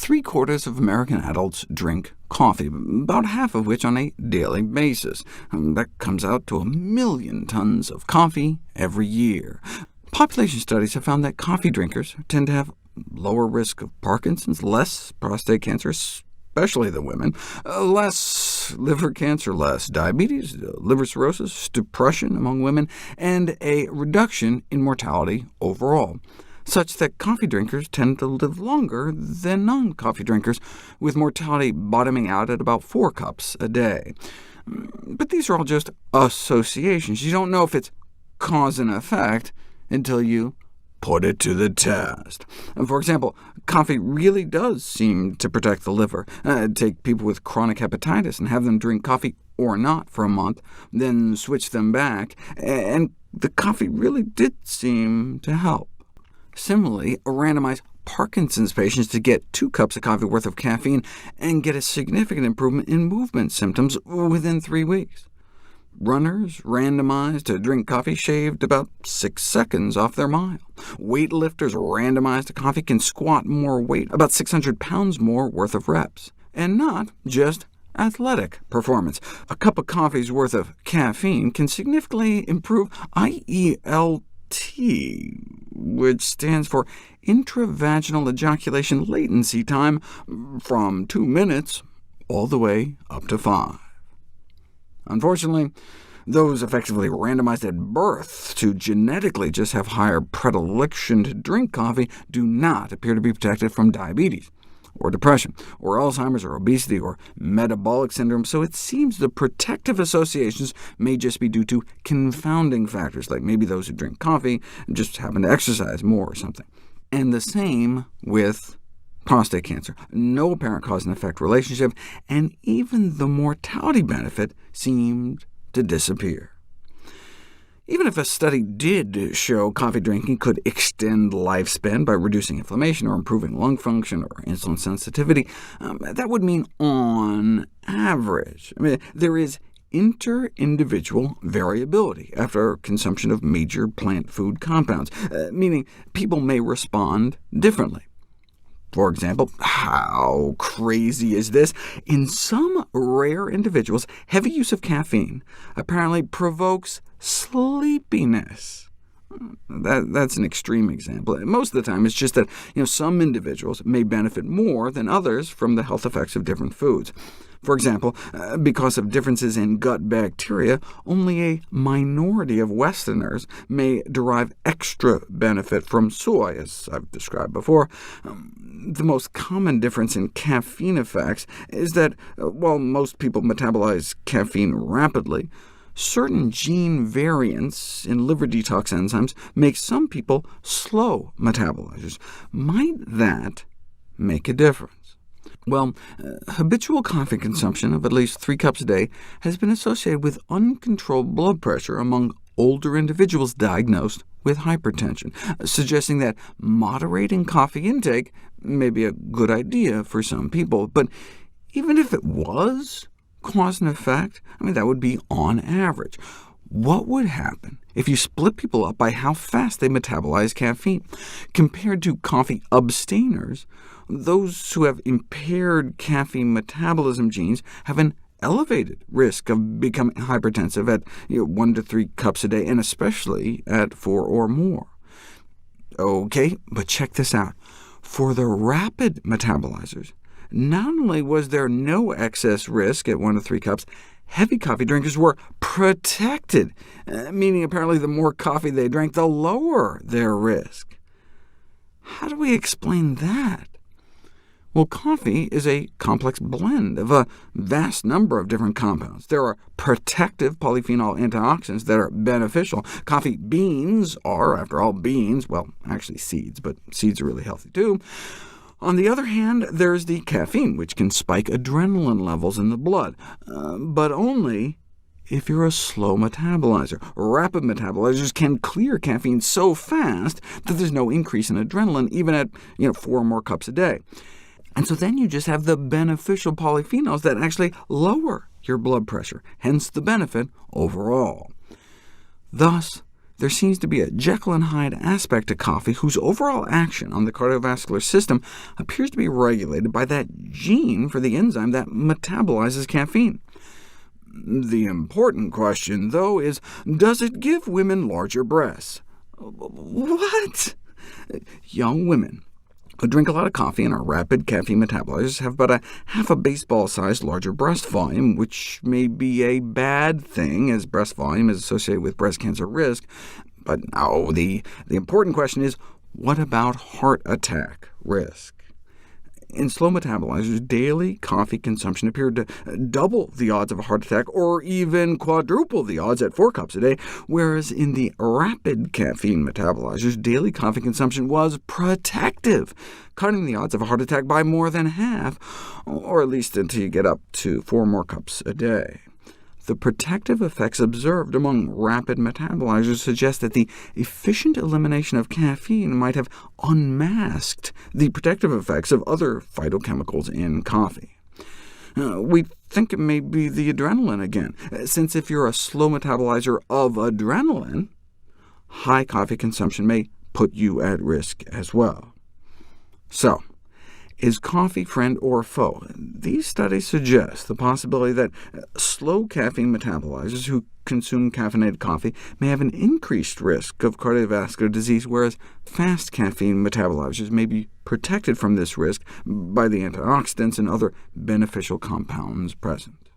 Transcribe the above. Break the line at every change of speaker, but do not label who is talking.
3/4 of American adults drink coffee, about half of which on a daily basis. That comes out to 1 million tons of coffee every year. Population studies have found that coffee drinkers tend to have lower risk of Parkinson's, less prostate cancer, especially the women, less liver cancer, less diabetes, liver cirrhosis, depression among women, and a reduction in mortality overall, such that coffee drinkers tend to live longer than non-coffee drinkers, with mortality bottoming out at about 4 cups a day. But these are all just associations. You don't know if it's cause and effect until you put it to the test. For example, coffee really does seem to protect the liver. Take people with chronic hepatitis and have them drink coffee or not for a month, then switch them back, and the coffee really did seem to help. Similarly, randomize Parkinson's patients to get 2 cups of coffee worth of caffeine and get a significant improvement in movement symptoms within 3 weeks. Runners randomized to drink coffee shaved about 6 seconds off their mile. Weightlifters randomized to coffee can squat more weight, about 600 pounds more worth of reps. And not just athletic performance. A cup of coffee's worth of caffeine can significantly improve IELT, which stands for intravaginal ejaculation latency time, from 2 minutes all the way up to 5. Unfortunately, those effectively randomized at birth to genetically just have higher predilection to drink coffee do not appear to be protected from diabetes, or depression, or Alzheimer's, or obesity, or metabolic syndrome, so it seems the protective associations may just be due to confounding factors, like maybe those who drink coffee just happen to exercise more or something. And the same with prostate cancer. No apparent cause and effect relationship, and even the mortality benefit seemed to disappear. Even if a study did show coffee drinking could extend lifespan by reducing inflammation or improving lung function or insulin sensitivity, that would mean on average. There is inter-individual variability after consumption of major plant food compounds, meaning people may respond differently. For example, how crazy is this? In some rare individuals, heavy use of caffeine apparently provokes sleepiness. That's an extreme example. Most of the time, it's just that some individuals may benefit more than others from the health effects of different foods. For example, because of differences in gut bacteria, only a minority of Westerners may derive extra benefit from soy, as I've described before. The most common difference in caffeine effects is that, while most people metabolize caffeine rapidly, certain gene variants in liver detox enzymes make some people slow metabolizers. Might that make a difference? Well, habitual coffee consumption of at least 3 cups a day has been associated with uncontrolled blood pressure among older individuals diagnosed with hypertension, suggesting that moderating coffee intake may be a good idea for some people. But even if it was cause and effect, that would be on average. What would happen if you split people up by how fast they metabolize caffeine? Compared to coffee abstainers, those who have impaired caffeine metabolism genes have an elevated risk of becoming hypertensive at 1 to 3 cups a day, and especially at 4 or more. OK, but check this out. For the rapid metabolizers, not only was there no excess risk at 1 to 3 cups, heavy coffee drinkers were protected, meaning apparently the more coffee they drank, the lower their risk. How do we explain that? Well, coffee is a complex blend of a vast number of different compounds. There are protective polyphenol antioxidants that are beneficial. Coffee beans are, after all, beans, well, actually seeds, but seeds are really healthy too. On the other hand, there's the caffeine, which can spike adrenaline levels in the blood, but only if you're a slow metabolizer. Rapid metabolizers can clear caffeine so fast that there's no increase in adrenaline, even at 4 or more cups a day. And so then you just have the beneficial polyphenols that actually lower your blood pressure, hence the benefit overall. Thus, There seems to be a Jekyll and Hyde aspect to coffee whose overall action on the cardiovascular system appears to be regulated by that gene for the enzyme that metabolizes caffeine. The important question, though, is, does it give women larger breasts? What? Young women who drink a lot of coffee and are rapid caffeine metabolizers have about half a baseball-sized larger breast volume, which may be a bad thing, as breast volume is associated with breast cancer risk. But no, the important question is, what about heart attack risk? In slow metabolizers, daily coffee consumption appeared to double the odds of a heart attack, or even quadruple the odds at 4 cups a day, whereas in the rapid caffeine metabolizers, daily coffee consumption was protective, cutting the odds of a heart attack by more than half, or at least until you get up to 4 more cups a day. The protective effects observed among rapid metabolizers suggest that the efficient elimination of caffeine might have unmasked the protective effects of other phytochemicals in coffee. We think it may be the adrenaline again, since if you're a slow metabolizer of adrenaline, high coffee consumption may put you at risk as well. So, is coffee friend or foe? These studies suggest the possibility that slow caffeine metabolizers who consume caffeinated coffee may have an increased risk of cardiovascular disease, whereas fast caffeine metabolizers may be protected from this risk by the antioxidants and other beneficial compounds present.